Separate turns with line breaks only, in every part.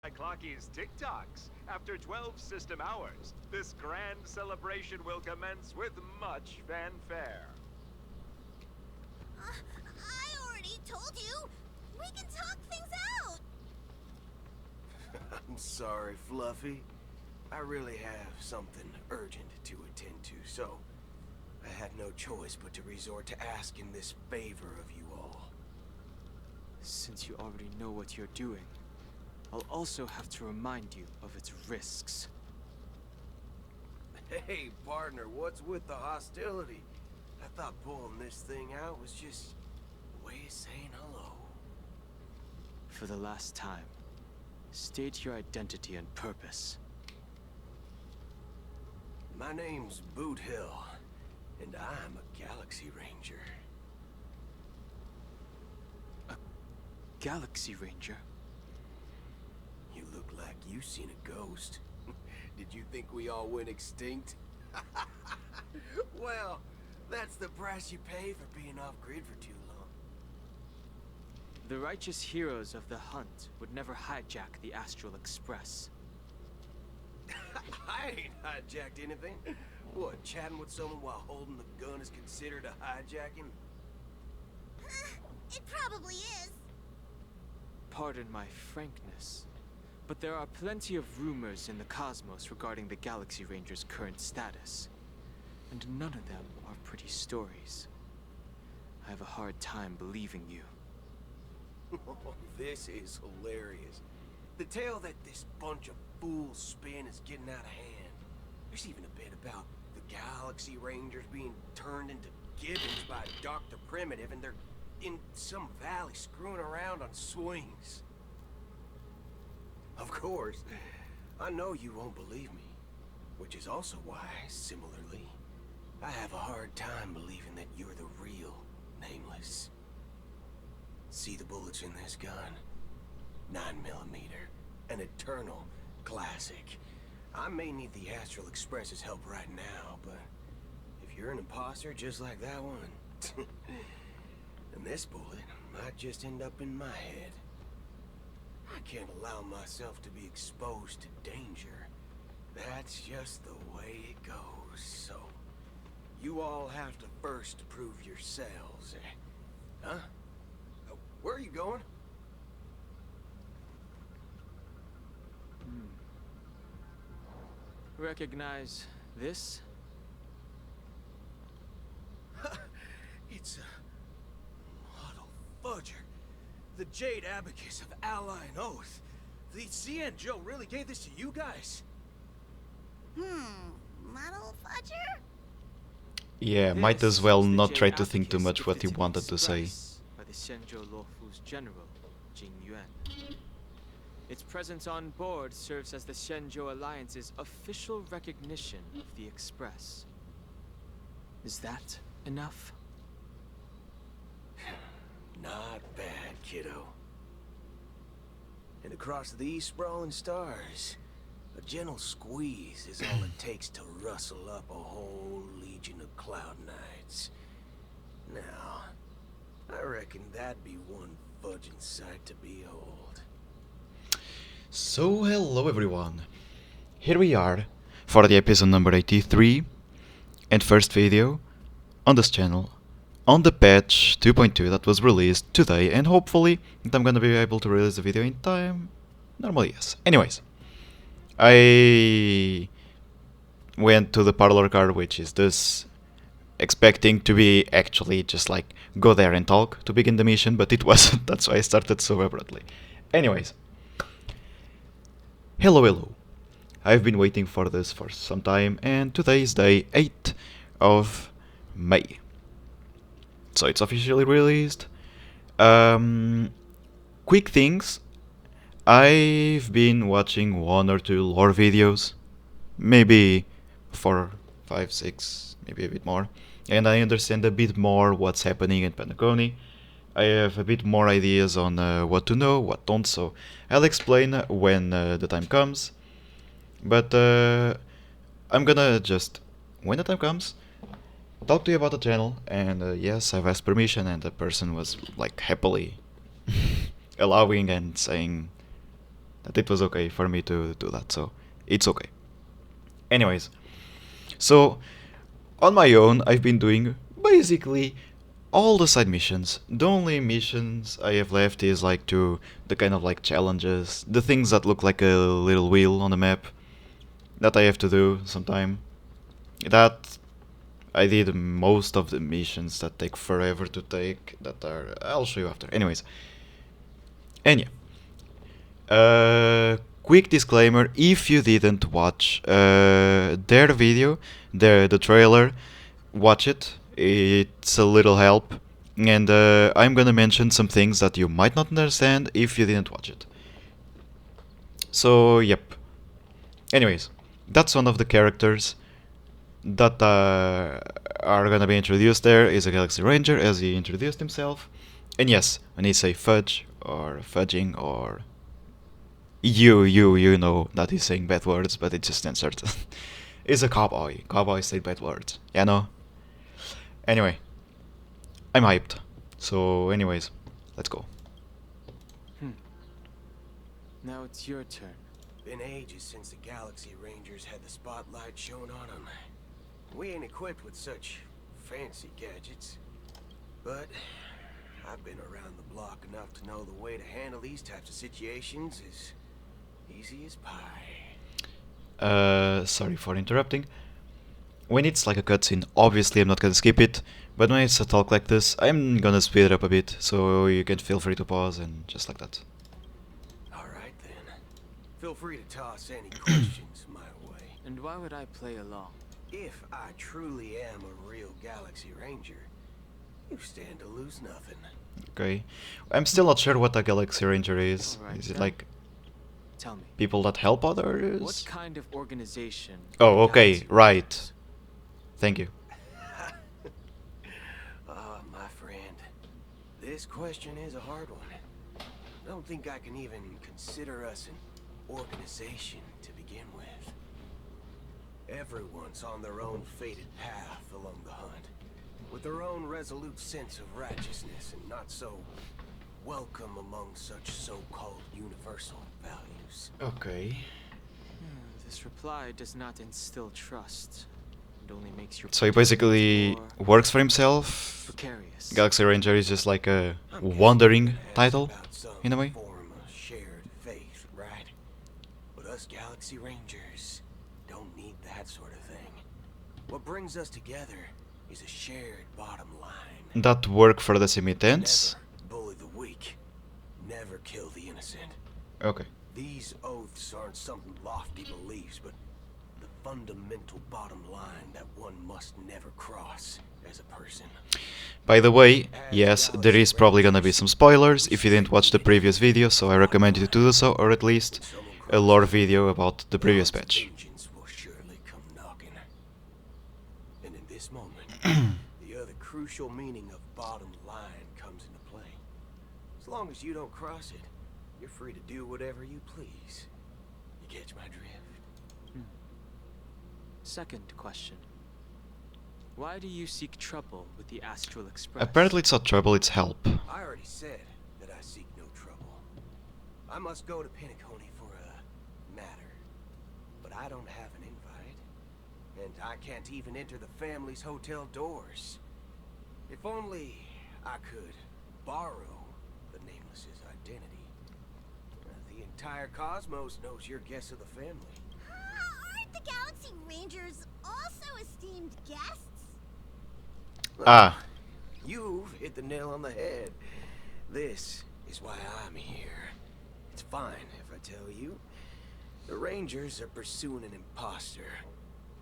Clocky's TikToks. After 12 system hours, this grand celebration will commence with much fanfare.
I already told you. We can talk things out.
I'm sorry, Fluffy. I really have something urgent to attend to, so I had no choice but to resort to asking this favor of you all.
Since you already know what you're doing, I'll also have to remind you of its risks.
Hey, partner, what's with the hostility? I thought pulling this thing out was just a way of saying hello.
For the last time, state your identity and purpose.
My name's Boot Hill, and I'm a Galaxy Ranger.
A Galaxy Ranger?
You look like you seen a ghost. Did you think we all went extinct? Well, that's the price you pay for being off-grid for too long.
The righteous heroes of the hunt would never hijack the Astral Express.
I ain't hijacked anything. What, chatting with someone while holding the gun is considered a hijacking?
It probably is.
Pardon my frankness, but there are plenty of rumors in the cosmos regarding the Galaxy Ranger's current status, and none of them are pretty stories. I have a hard time believing you.
This is hilarious. The tale that this bunch of fools spin is getting out of hand. There's even a bit about the Galaxy Rangers being turned into gibbons by Dr. Primitive, and they're in some valley screwing around on swings. Of course, I know you won't believe me, which is also why, similarly, I have a hard time believing that you're the real Nameless. See the bullets in this gun? 9mm, an eternal classic. I may need the Astral Express's help right now, but if you're an imposter just like that one, then this bullet might just end up in my head. I can't allow myself to be exposed to danger. That's just the way it goes, so you all have to first prove yourselves. Huh? Where are you going?
Recognize this?
It's a model fudger. The Jade Abacus of Ally and Oath. The CN Joe really gave this to you guys?
Model fudger?
Yeah, might as well not try to think too much what he wanted to say.
By the Shenzhou Luofu's general, Jing Yuan. Its presence on board serves as the Shenzhou Alliance's official recognition of the Express. Is that enough?
Not bad, kiddo. And across these sprawling stars, a gentle squeeze is all it takes to rustle up a whole legion of Cloud Knights. Now, I reckon that'd be one fudging sight to behold.
So hello everyone, here we are for the episode number 83 and first video on this channel on the patch 2.2 that was released today, and hopefully I'm gonna be able to release the video in time. Normally yes. Anyways, I went to the parlor car, which is this, expecting to be actually just like go there and talk to begin the mission, but it wasn't. That's why I started so abruptly. Anyways, hello. I've been waiting for this for some time, and today is day 8 of May. So it's officially released. Quick things. I've been watching 1 or 2 lore videos, maybe 4, 5, 6, maybe a bit more, and I understand a bit more what's happening in Penacony. I have a bit more ideas on what to know, what don't, so I'll explain when the time comes. But I'm gonna just, when the time comes, talk to you about the channel, and yes, I've asked permission, and the person was like happily allowing and saying that it was okay for me to do that, so it's okay. Anyways, so on my own, I've been doing basically all the side missions. The only missions I have left is like the kind of like challenges, the things that look like a little wheel on the map that I have to do sometime. That I did most of the missions that take forever to take, that are, I'll show you after. Anyways, and yeah. Quick disclaimer: if you didn't watch their video, the trailer, watch it. It's a little help, and I'm gonna mention some things that you might not understand if you didn't watch it. So yep. Anyways, that's one of the characters that are gonna be introduced. There is a Galaxy Ranger, as he introduced himself, and yes, when he say fudge or fudging or you know that he's saying bad words, but it's just insert. He's a cowboy. Cowboys say bad words. You know. Anyway, I'm hyped. So, anyways, let's go.
Now it's your turn.
Been ages since the Galaxy Rangers had the spotlight shown on them. We ain't equipped with such fancy gadgets. But I've been around the block enough to know the way to handle these types of situations is easy as pie.
Sorry for interrupting. When it's like a cutscene, obviously I'm not gonna skip it, but when it's a talk like this, I'm gonna speed it up a bit, so you can feel free to pause and just like that.
Alright then. Feel free to toss any questions my way.
And why would I play along?
If I truly am a real Galaxy Ranger, you stand to lose nothing.
Okay. I'm still not sure what a Galaxy Ranger is.
Alright
Is it
then.
like
Tell me.
people that help others?
What kind of organization?
Oh,
are
okay,
Galaxy
right.
Rangers?
Thank you.
My friend, this question is a hard one. I don't think I can even consider us an organization to begin with. Everyone's on their own fated path along the hunt, with their own resolute sense of righteousness and not so welcome among such so-called universal values.
Okay.
This reply does not instill trust. It only makes your
So he basically
more
works for himself.
precarious.
Galaxy Ranger is just like a
I'm guessing
wandering
it has
title,
about some
in a way.
form of shared faith, right? But us Galaxy Rangers don't need that sort of thing. What brings us together is a shared bottom line.
That work for the semi-tense.
Never bully the weak. Never kill the innocent.
Okay.
These oaths aren't some lofty beliefs, but the fundamental bottom line that one must never cross as a person.
By the way, yes, there is probably gonna be some spoilers if you didn't watch the previous video, so I recommend you to do so, or at least a lore video about the previous patch.
Vengeance will surely come knocking. And in this moment, the other crucial meaning of bottom line comes into play. As long as you don't cross it, you're free to do whatever you please. You catch my drift?
Second question. Why do you seek trouble with the Astral Express?
Apparently it's not trouble, it's help.
I already said that I seek no trouble. I must go to Penacony for a matter. But I don't have an invite. And I can't even enter the family's hotel doors. If only I could borrow the Nameless's identity. The entire cosmos knows you're guests of the family.
Aren't the Galaxy Rangers also esteemed guests?
Ah,
You've hit the nail on the head. This is why I'm here. It's fine if I tell you. The Rangers are pursuing an imposter.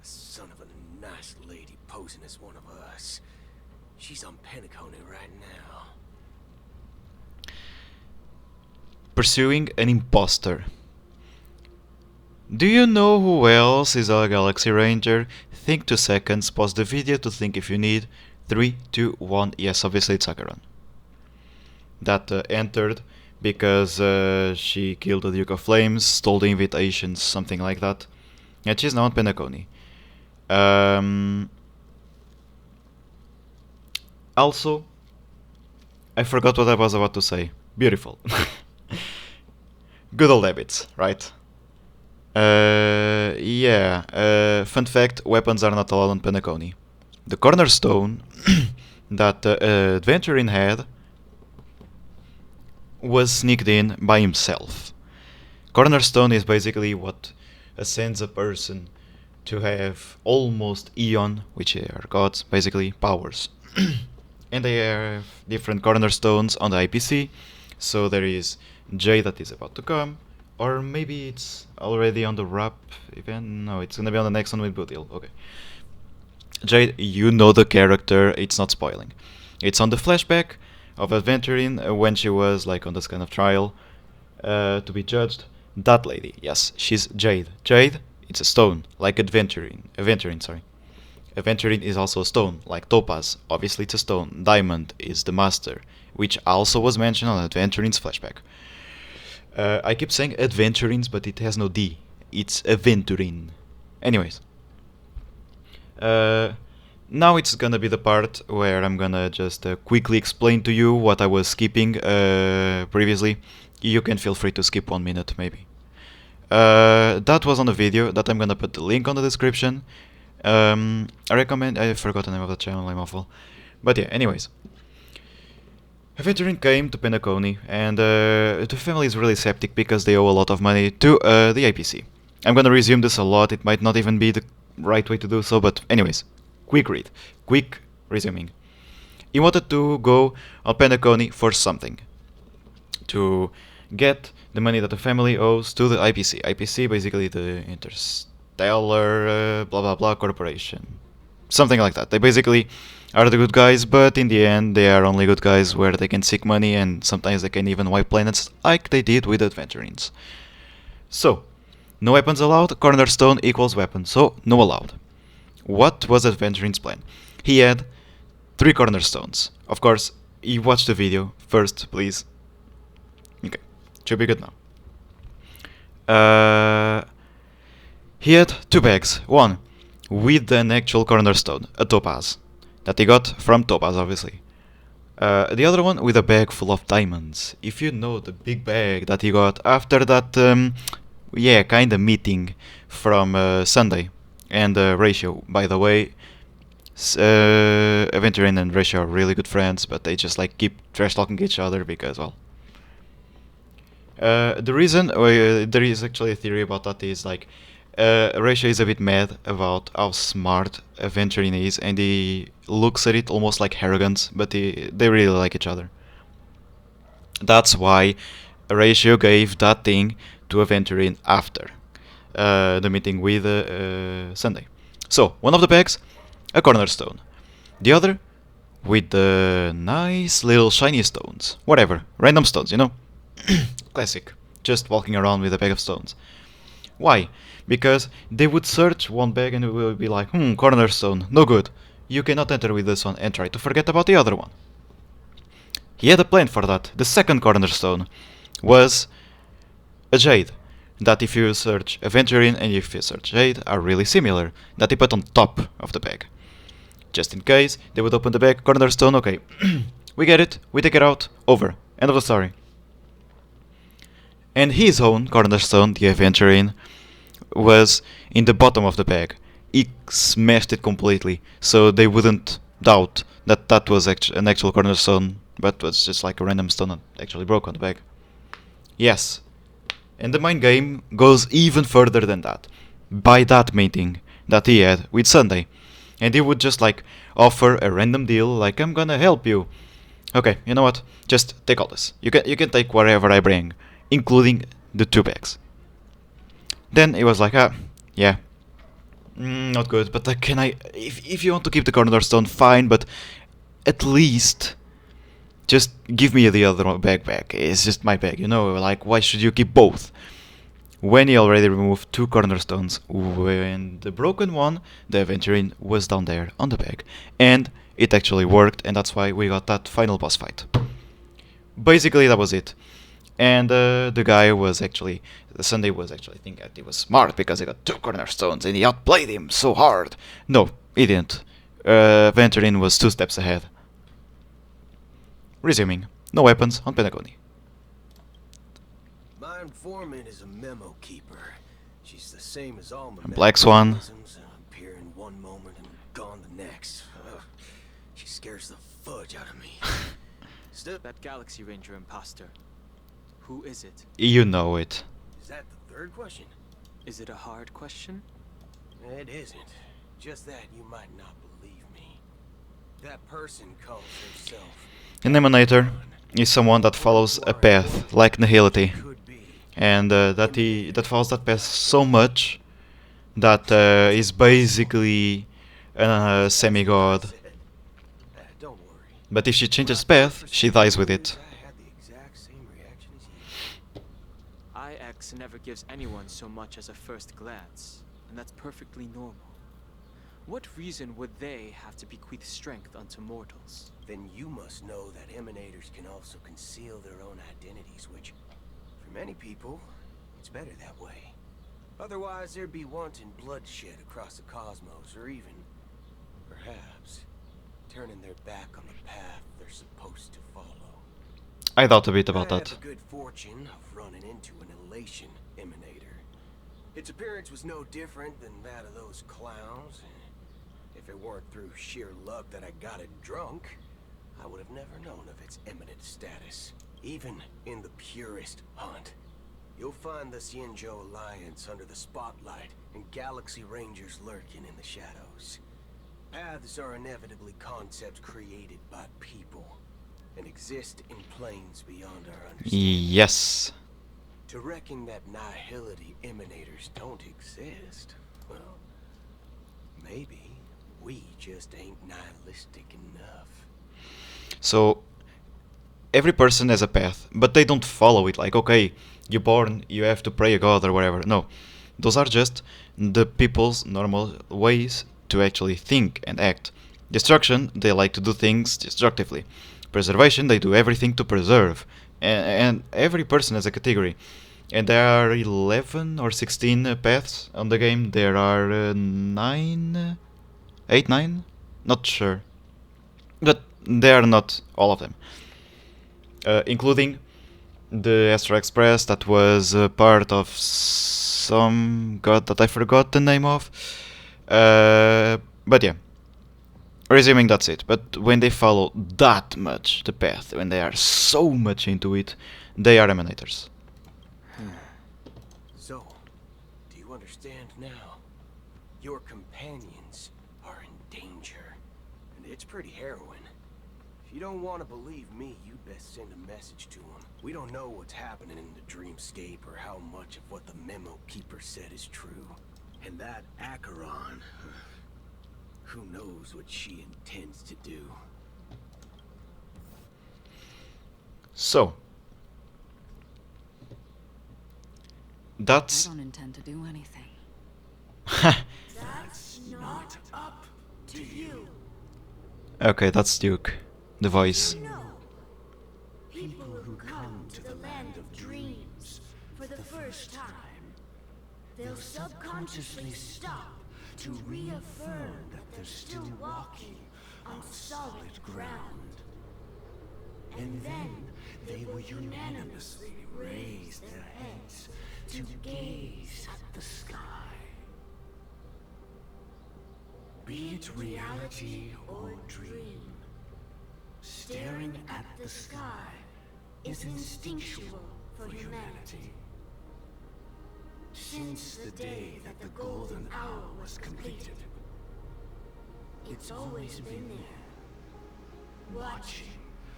A son of a nice lady posing as one of us. She's on Penacony right now.
pursuing an imposter. Do you know who else is a Galaxy Ranger? Think 2 seconds, pause the video to think if you need. 3, 2, 1, yes, obviously it's Acheron. That entered because she killed the Duke of Flames, stole the invitations, something like that. And she's now on Penacony. Also, I forgot what I was about to say. Beautiful. Good old habits, right? Yeah. Fun fact: weapons are not allowed on Penacony. The cornerstone that the adventuring had was sneaked in by himself. Cornerstone is basically what ascends a person to have almost Eon, which are gods, basically powers. And they have different cornerstones on the IPC. So there is J that is about to come, or maybe it's already on the wrap event. No, it's gonna be on the next one with Budil. Okay. Jade, you know the character, it's not spoiling. It's on the flashback of Adventuring when she was like on this kind of trial to be judged. That lady, yes, she's Jade. Jade, it's a stone, like Adventuring. Adventuring is also a stone, like Topaz. Obviously, it's a stone. Diamond is the master, which also was mentioned on Adventuring's flashback. I keep saying Adventurings, but it has no D. It's Aventuring. Anyways. Now it's gonna be the part where I'm gonna just quickly explain to you what I was skipping previously. You can feel free to skip 1 minute, maybe. That was on the video that I'm gonna put the link on the description. I recommend. I forgot the name of the channel. I'm awful. But yeah. Anyways, Adventuring came to Penacony, and the family is really skeptic because they owe a lot of money to the IPC. I'm gonna resume this a lot. It might not even be the right way to do so, but anyways, quick read, quick resuming. He wanted to go on Penacony for something, to get the money that the family owes to the IPC. IPC, basically the Interstellar blah blah blah corporation, something like that. They basically are the good guys, but in the end they are only good guys where they can seek money, and sometimes they can even wipe planets like they did with Adventurings. So, no weapons allowed, cornerstone equals weapon, so no allowed. What was Adventuring's plan? He had 3 cornerstones. Of course, you watched the video first, please. Okay, should be good now. He had 2 bags. One with an actual cornerstone, a topaz, that he got from Topaz, obviously. The other one with a bag full of diamonds. If you know the big bag that he got after that, kinda meeting from Sunday. And Ratio, by the way, Aventurin and Ratio are really good friends, but they just like keep trash talking each other because, well. The reason there is actually a theory about that is like Ratio is a bit mad about how smart Aventurin is, and he looks at it almost like arrogance, but they really like each other. That's why Ratio gave that thing to Aventurin after the meeting with Sunday. So, one of the bags, a cornerstone. The other, with the nice little shiny stones. Whatever, random stones, you know? Classic. Just walking around with a bag of stones. Why? Because they would search one bag and it will be like, cornerstone, no good. You cannot enter with this one, and try to forget about the other one. He had a plan for that. The second cornerstone was a jade, that if you search Aventurin and if you search Jade are really similar, that he put on top of the bag. Just in case, they would open the bag, cornerstone, okay. We get it, we take it out, over. End of the story. And his own cornerstone, the Aventurin, was in the bottom of the bag. He smashed it completely, so they wouldn't doubt that that was an actual cornerstone, but was just like a random stone that actually broke on the bag. Yes. And the mind game goes even further than that. By that meeting that he had with Sunday. And he would just like offer a random deal, like, I'm gonna help you. Okay, you know what? Just take all this. You can take whatever I bring, including the 2 bags. Then he was like, yeah. Not good, but can I... If you want to keep the cornerstone, fine, but at least... just give me the other bag back. It's just my bag, you know, like, why should you keep both? When he already removed 2 cornerstones, when the broken one, the Aventurin, was down there on the bag. And it actually worked, and that's why we got that final boss fight. Basically, that was it. And the guy was actually... Sunday was actually thinking that he was smart because he got 2 cornerstones and he outplayed him so hard. No, he didn't. Aventurin was 2 steps ahead. Resuming, no weapons on Penacony.
My Undifined Foreman is a memo keeper. She's the same as all
Black Swan.
mechanisms, appear in one moment and gone the next. Ugh. She scares the fudge out of me. Still,
That Galaxy Ranger imposter. Who is it?
You know it.
is that the third question?
Is it a hard question?
It isn't. Just that you might not believe me. That person calls herself
An emanator is someone that follows a path, like nihility,
could be.
and that follows that path so much that is basically a semi-god.
Don't worry.
But if she changes path, she dies with it.
I had the exact same reaction as you.
IX never gives anyone so much as a first glance, and that's perfectly normal. What reason would they have to bequeath strength unto mortals?
Then you must know that emanators can also conceal their own identities, which, for many people, it's better that way. Otherwise, there'd be wanton bloodshed across the cosmos, or even, perhaps, turning their back on the path they're supposed to follow.
I thought a bit about
I
that.
had the good fortune of running into an elation emanator. Its appearance was no different than that of those clowns. If it weren't through sheer luck that I got it drunk, I would have never known of its eminent status. Even in the purest hunt, you'll find the Xianzhou Alliance under the spotlight and Galaxy Rangers lurking in the shadows. Paths are inevitably concepts created by people and exist in planes beyond our understanding.
Yes.
To reckon that nihility emanators don't exist, well, maybe we just ain't nihilistic enough.
So every person has a path, but they don't follow it like, okay, you're born, you have to pray a god or whatever. No. Those are just the people's normal ways to actually think and act. Destruction, they like to do things destructively. Preservation, they do everything to preserve. And every person has a category. And there are 11 or 16 paths on the game. There are 9? 8, 9? Not sure. But they are not all of them. Including the Astro Express that was part of some god that I forgot the name of. But yeah. Resuming, that's it. But when they follow that much the path, when they are so much into it, they are emanators.
So, do you understand now? Your companions are in danger, and it's pretty harrowing. If you don't want to believe me, you best send a message to them. We don't know what's happening in the dreamscape or how much of what the memo keeper said is true. And that Acheron, who knows what she intends to do.
So,
I
that's
don't intend to do anything.
That's not up to you.
okay. That's Duke, the voice.
No. People who come to the land of dreams for the first time, they'll subconsciously stop to reaffirm that they're still walking on solid ground. And then they will unanimously raise their heads to gaze at the sky. Be it reality or dream, staring at the sky is instinctual for humanity. Since the day that the golden hour was completed, it's always been there, watching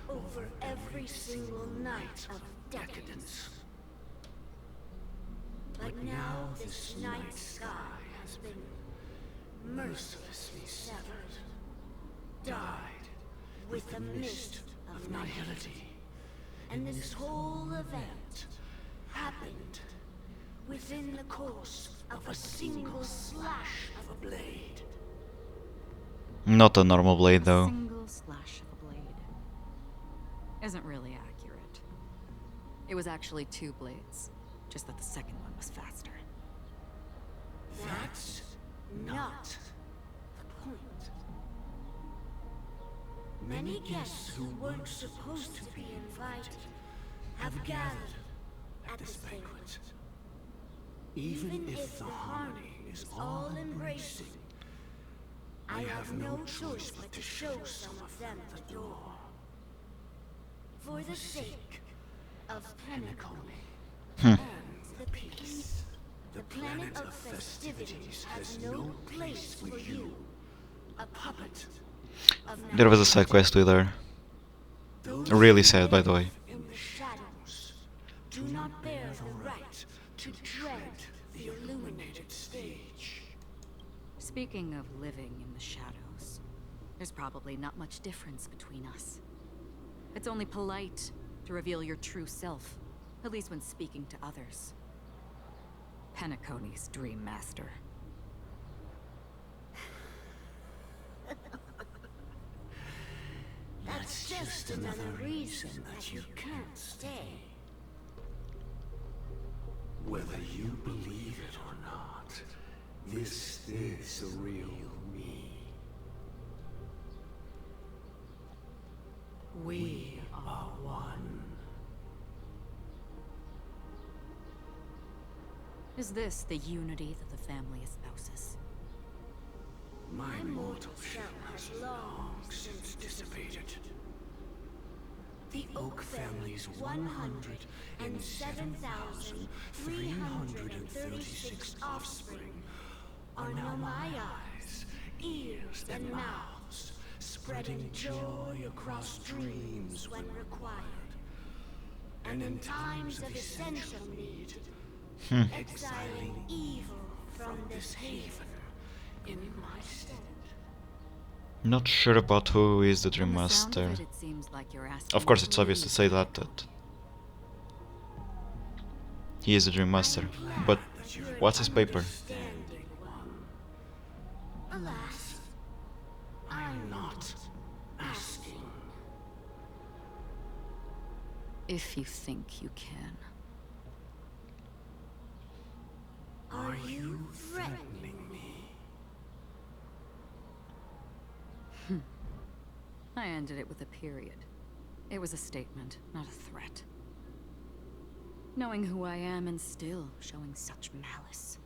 over every single night of decadence. But now this night sky has been mercilessly severed, dyed with the mist of nihility. And this whole event happened within the course of a single slash of a blade.
Not a normal blade
A
though.
single slash of a blade isn't really accurate. It was actually 2 blades, just that the second one was faster.
That's not the point. Many guests who weren't supposed to be invited have gathered at this banquet. Even if the harmony is all-embracing, I have no choice but to show some of them the door. For the sake of Penacony and the peace, the planet of festivities has no place for you, a puppet of
There was a side quest with her. Really sad, by the way.
in the shadows do not bear the right to tread the illuminated stage.
Speaking of living in the shadows, there's probably not much difference between us. It's only polite to reveal your true self, at least when speaking to others. Penacony's Dream Master.
That's just another reason that you can't stay.
Whether you believe it or not, this is the real me. We are one.
Is this the unity that the family espouses?
My mortal shell has long since dissipated.
The Oak family's 107,336 offspring are now my eyes, ears, and mouths, spreading joy across dreams when required, and in times of essential need, exiling evil from this haven in my stead.
Not sure about who is the Dream
From the sound
Master.
of it, it seems like you're asking
Of course,
to
it's obvious to
leave
say that
Penacony.
he is the Dream Master. But what's his paper?
Understanding one. Alas, I'm not asking.
If you think you can.
Are you threatening me?
I ended it with a period. It was a statement, not a threat. Knowing who I am and still showing such malice.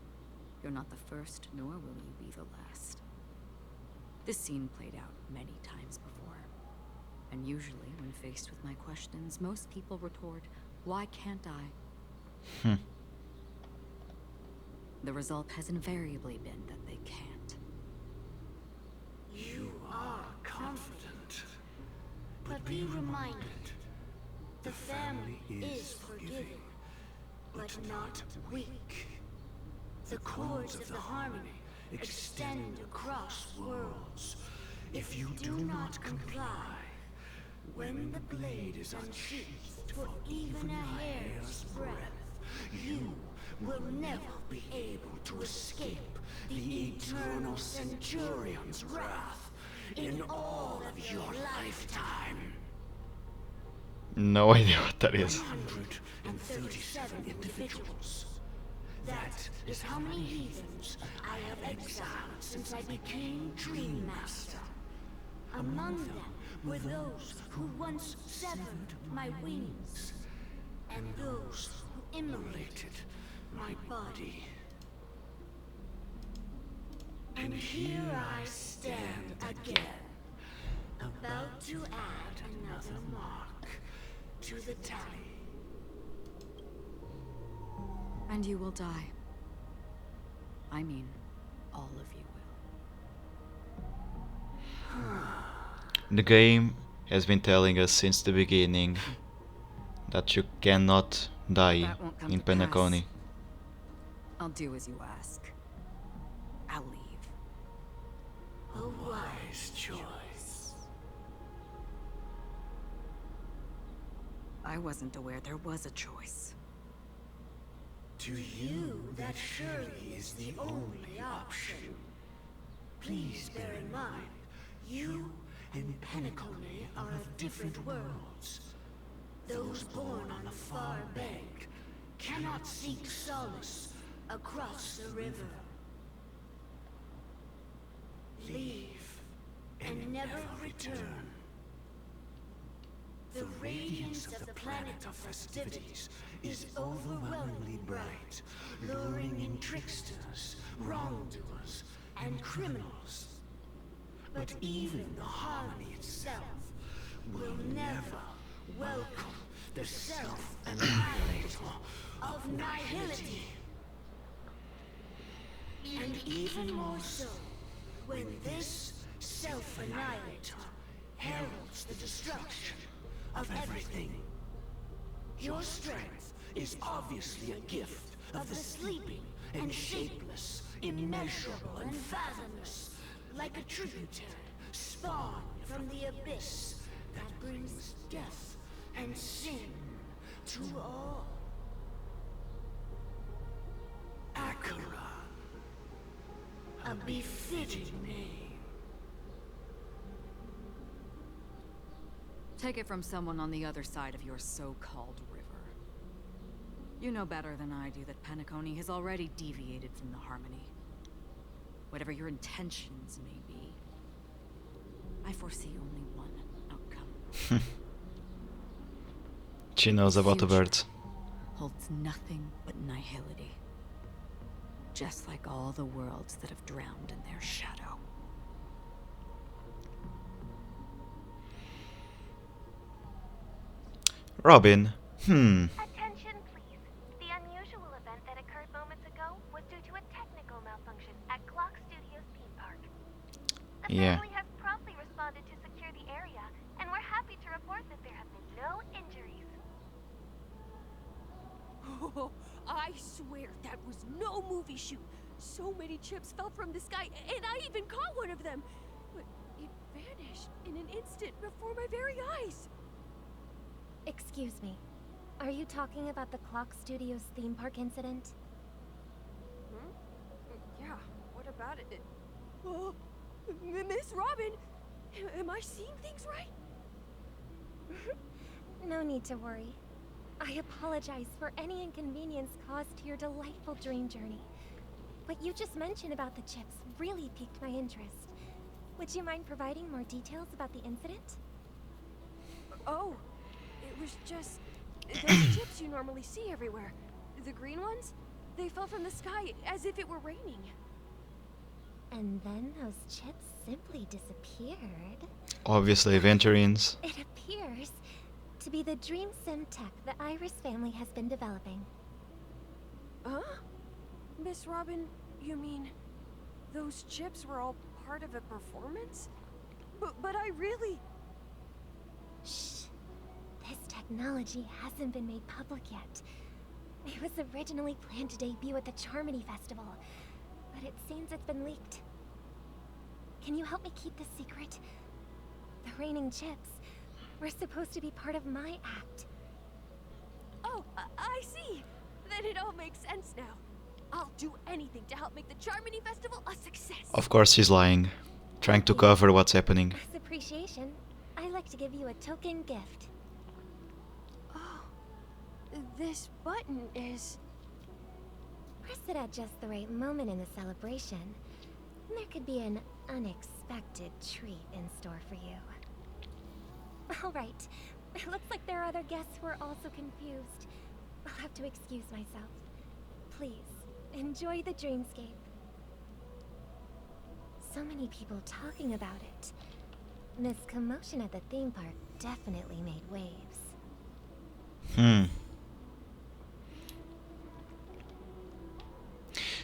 You're not the first, nor will you be the last. This scene played out many times before. And usually, when faced with my questions, most people retort, "Why can't I?" The result has invariably been that they can't.
You are confident. But be reminded, the family is forgiving, but not weak. The chords of the harmony extend across worlds. If you do not comply, when the blade is unsheathed for even a hair's breadth, you will never be able to escape the eternal Centurion's wrath in all of your lifetime.
No idea what that is.
137 individuals. That is how many heathens I have exiled since I became Dream Master. Among them were those who once severed my wings, and those who immolated my body. And here I stand again, about to add another mark to the tally.
And you will die. I mean, all of you will.
The game has been telling us since the beginning that you cannot die
That won't come
in
to pass.
Penacony.
I'll do as you ask. I'll leave.
A wise choice.
I wasn't aware there was a choice.
To you, that surely is the only option. Please bear in mind, you and Penacony are of different worlds. Those born on the far bank cannot seek solace across the river. Leave and never return. The radiance of the planet of festivities is overwhelmingly bright, luring in tricksters, wrongdoers, and criminals. But even the harmony itself will never welcome the self-annihilator of nihility. And even more so, when this self-annihilator heralds the destruction of everything. Your strength is obviously a gift of the sleeping and shapeless, immeasurable and fathomless, like a tributary spawned from the abyss that brings death and sin to all. Akira. A befitting name.
Take it from someone on the other side of your so-called river. You know better than I do that Penacony has already deviated from the harmony. Whatever your intentions may be, I foresee only one outcome.
She knows about the
Future
birds.
holds nothing but nihility. Just like all the worlds that have drowned in their shadow.
Robin.
Attention, please. The unusual event that occurred moments ago was due to a technical malfunction at Clock Studios theme park. The
Yeah.
family has promptly responded to secure the area, and we're happy to report that there have been no injuries.
Oh, I swear that was no movie shoot. So many chips fell from the sky, and I even caught one of them. But it vanished in an instant before my very eyes.
Excuse me. Are you talking about the Clock Studios theme park incident?
Hmm? Yeah, what about it? Oh, Miss Robin, am I seeing things right?
No need to worry. I apologize for any inconvenience caused to your delightful dream journey. What you just mentioned about the chips really piqued my interest. Would you mind providing more details about the incident?
Oh, it was just those chips you normally see everywhere. The green ones, they fell from the sky as if it were raining.
And then those chips simply disappeared.
Obviously, Venturines.
It appears to be the dream sim tech the Iris family has been developing.
Huh? Miss Robin, you mean those chips were all part of a performance? But I really...
Shh. This technology hasn't been made public yet. It was originally planned to debut at the Charmony Festival, but it seems it's been leaked. Can you help me keep this secret? The raining chips were supposed to be part of my act.
Oh, I see. Then it all makes sense now. I'll do anything to help make the Charmony Festival a success.
Of course, she's lying, trying to cover what's happening.
As appreciation, I'd like to give you a token gift.
Oh, this button is...
Press it at just the right moment in the celebration. There could be an unexpected treat in store for you. Alright, it looks like there are other guests who are also confused. I'll have to excuse myself. Please, enjoy the dreamscape. So many people talking about it. This commotion at the theme park definitely made waves.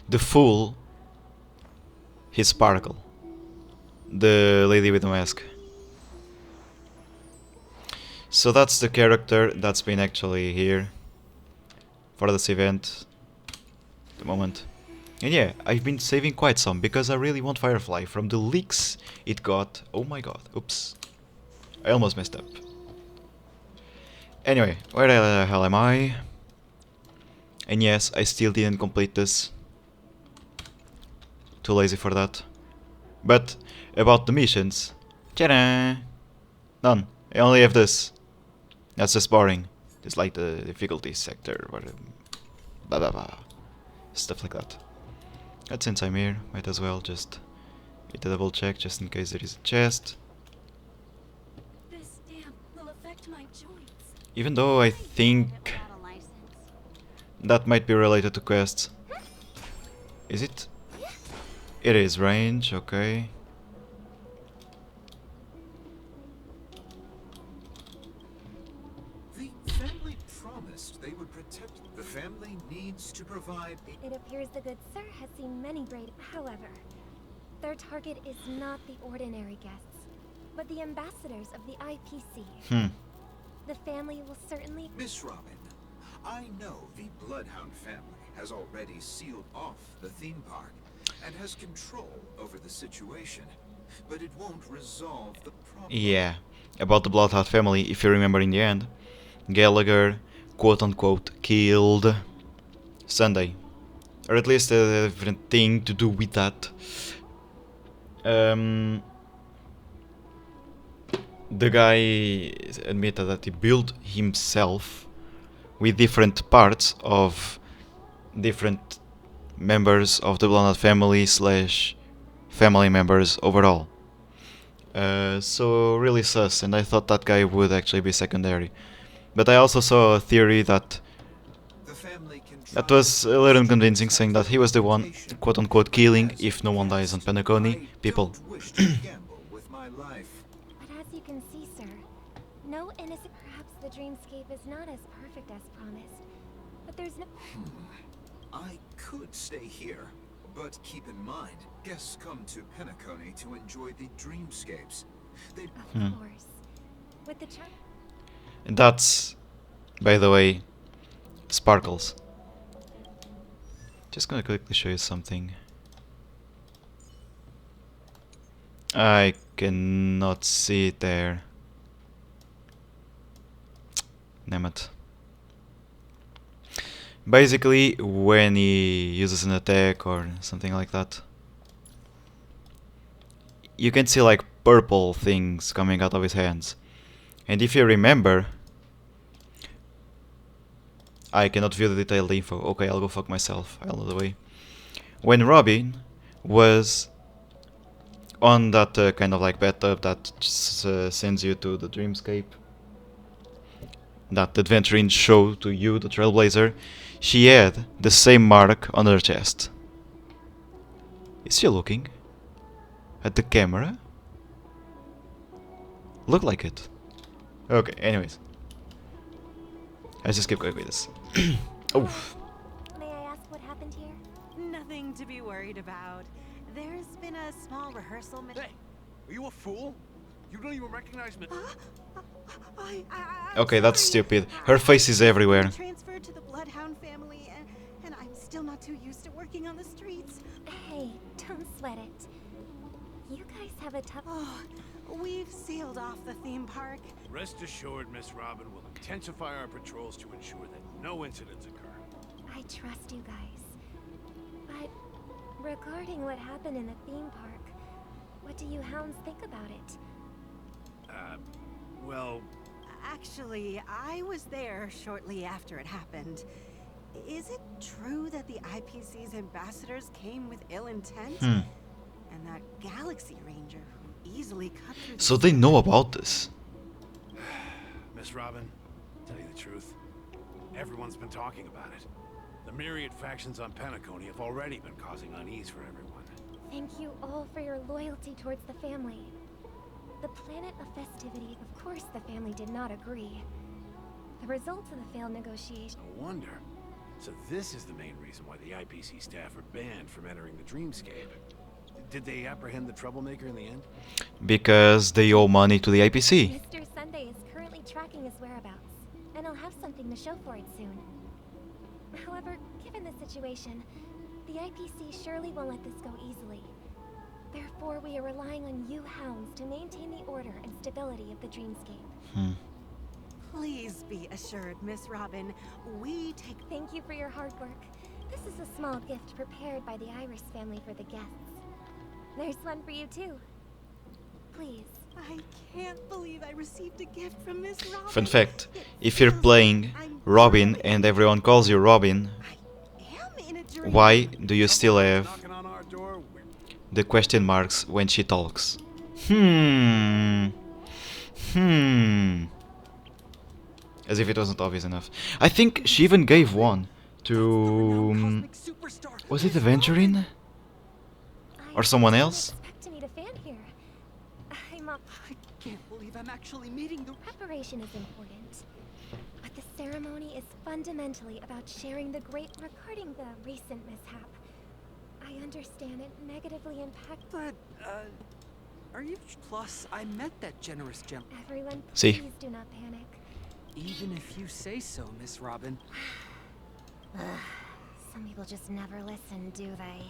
The fool. His Sparkle. The lady with the mask. So that's the character that's been actually here for this event at the moment. And yeah, I've been saving quite some because I really want Firefly. From the leaks it got... Oh my god, oops. I almost messed up. Anyway, where the hell am I? And yes, I still didn't complete this. Too lazy for that. But about the missions, ta-da! Done. I only have this. That's just boring. It's like the difficulty sector, or blah blah blah, stuff like that. But since I'm here, might as well just hit a double check just in case there is a chest.
This damp will affect my
Even though I think that might be related to quests. Is it? It is range, okay.
The family promised they would protect. The family needs to provide a...
It appears the good sir has seen many brave. However, their target is not the ordinary guests, but the ambassadors of the IPC. The family will certainly...
Miss Robin, I know the Bloodhound family has already sealed off the theme park and has control over the situation, but it won't resolve the problem.
Yeah, about the Bloodhound family, if you remember in the end, Gallagher, quote-unquote, killed Sunday. Or at least a different thing to do with that. The guy admitted that he built himself with different parts of different members of the Bloodhound family slash family members overall. So really sus, and I thought that guy would actually be secondary. But I also saw a theory that was a little unconvincing, saying that he was the one, quote-unquote, killing, if no one dies on Penacony, people.
But as you can see, sir, no innocent... Perhaps the dreamscape is not as perfect as promised, but there's no...
I could stay here, but keep in mind, guests come to Penacony to enjoy the dreamscapes. They...
Of course. With the charm...
And that's, by the way, Sparkles. Just gonna quickly show you something. I cannot see it there. Damn it. Basically, when he uses an attack or something like that, you can see like purple things coming out of his hands. And if you remember, I cannot view the detailed info. Okay, I'll go fuck myself. I'll know the way. When Robin was on that kind of like bathtub that sends you to the dreamscape, that adventuring show to you, the Trailblazer, she had the same mark on her chest. Is she looking at the camera? Look like it. Okay, anyways. Let's just keep going with this. Oof.
May I ask what happened here?
Nothing to be worried about. There's been a small rehearsal.
Hey, are you a fool? You don't even recognize me.
Okay, that's stupid. Her face is everywhere.
Transferred to the Bloodhound family, and I'm still not too used to working on the streets.
Hey, don't sweat it. You guys have a tough...
Oh, we've sealed off the theme park.
Rest assured, Miss Robin will intensify our patrols to ensure that no incidents occur.
I trust you guys. But regarding what happened in the theme park, what do you hounds think about it?
Well...
Actually, I was there shortly after it happened. Is it true that the IPC's ambassadors came with ill intent? And that Galaxy Ranger who easily cut through...
So they know about this.
Miss Robin, tell you the truth, everyone's been talking about it. The myriad factions on Penacony have already been causing unease for everyone.
Thank you all for your loyalty towards the family. The planet of festivity, of course the family did not agree. The results of the failed negotiation...
No wonder. So this is the main reason why the IPC staff are banned from entering the dreamscape. Did they apprehend the troublemaker in the end?
Because they owe money to the IPC.
Mr. Sunday is currently tracking his whereabouts, and I'll have something to show for it soon. However, given the situation, the IPC surely won't let this go easily. Therefore, we are relying on you hounds to maintain the order and stability of the dreamscape.
Please be assured, Miss Robin, we take...
Thank you for your hard work. This is a small gift prepared by the Iris family for the guests. There's one for you too. Please.
I can't believe I received a gift from Miss Robin.
Fun fact, if you're playing Robin and everyone calls you Robin, why do you still have the question marks when she talks? As if it wasn't obvious enough. I think she even gave one to... was it Aventurine? Or someone else?
Expect to meet a fan here.
I can't believe I'm actually meeting the...
Preparation is important, but the ceremony is fundamentally about sharing the great regarding the recent mishap. I understand it negatively impacted.
But, are you... Plus, I met that generous gentleman.
Everyone,
See.
please do not panic.
Even if you say so, Miss Robin.
Some people just never listen, do they?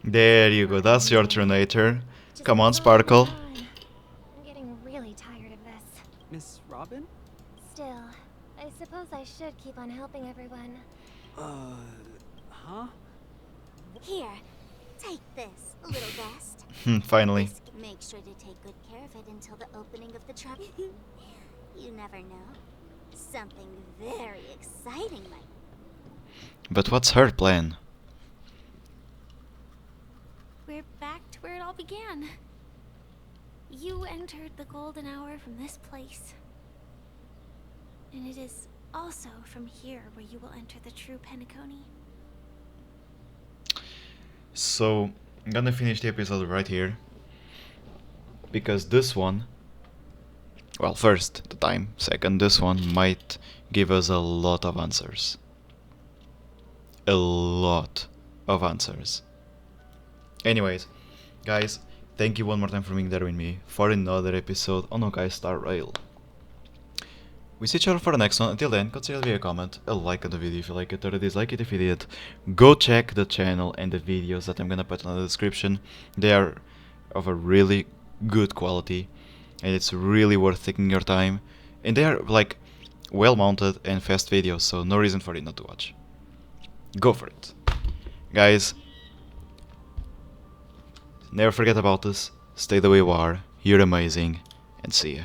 There you go, that's your Tronator.
Just
Come on,
one
Sparkle.
time. I'm getting really tired of this.
Miss Robin?
Still, I suppose I should keep on helping everyone.
Huh?
Here, take this, little guest.
Finally.
Make sure to take good care of it until the opening of the trap. You never know. Something very exciting might.
But what's her plan?
We're back to where it all began. You entered the golden hour from this place. And it is also from here where you will enter the true Penacony.
So, I'm gonna finish the episode right here. Because this one... well, first, the time. Second, this one might give us a lot of answers. A lot of answers. Anyways, guys, thank you one more time for being there with me for another episode on Honkai Star Rail. We see each other for the next one. Until then, consider leaving a comment, a like on the video if you like it, or a dislike it if you did. Go check the channel and the videos that I'm gonna put in the description. They are of a really good quality, and it's really worth taking your time. And they are like well mounted and fast videos, so no reason for you not to watch. Go for it. Guys, never forget about this, stay the way you are, you're amazing, and see ya.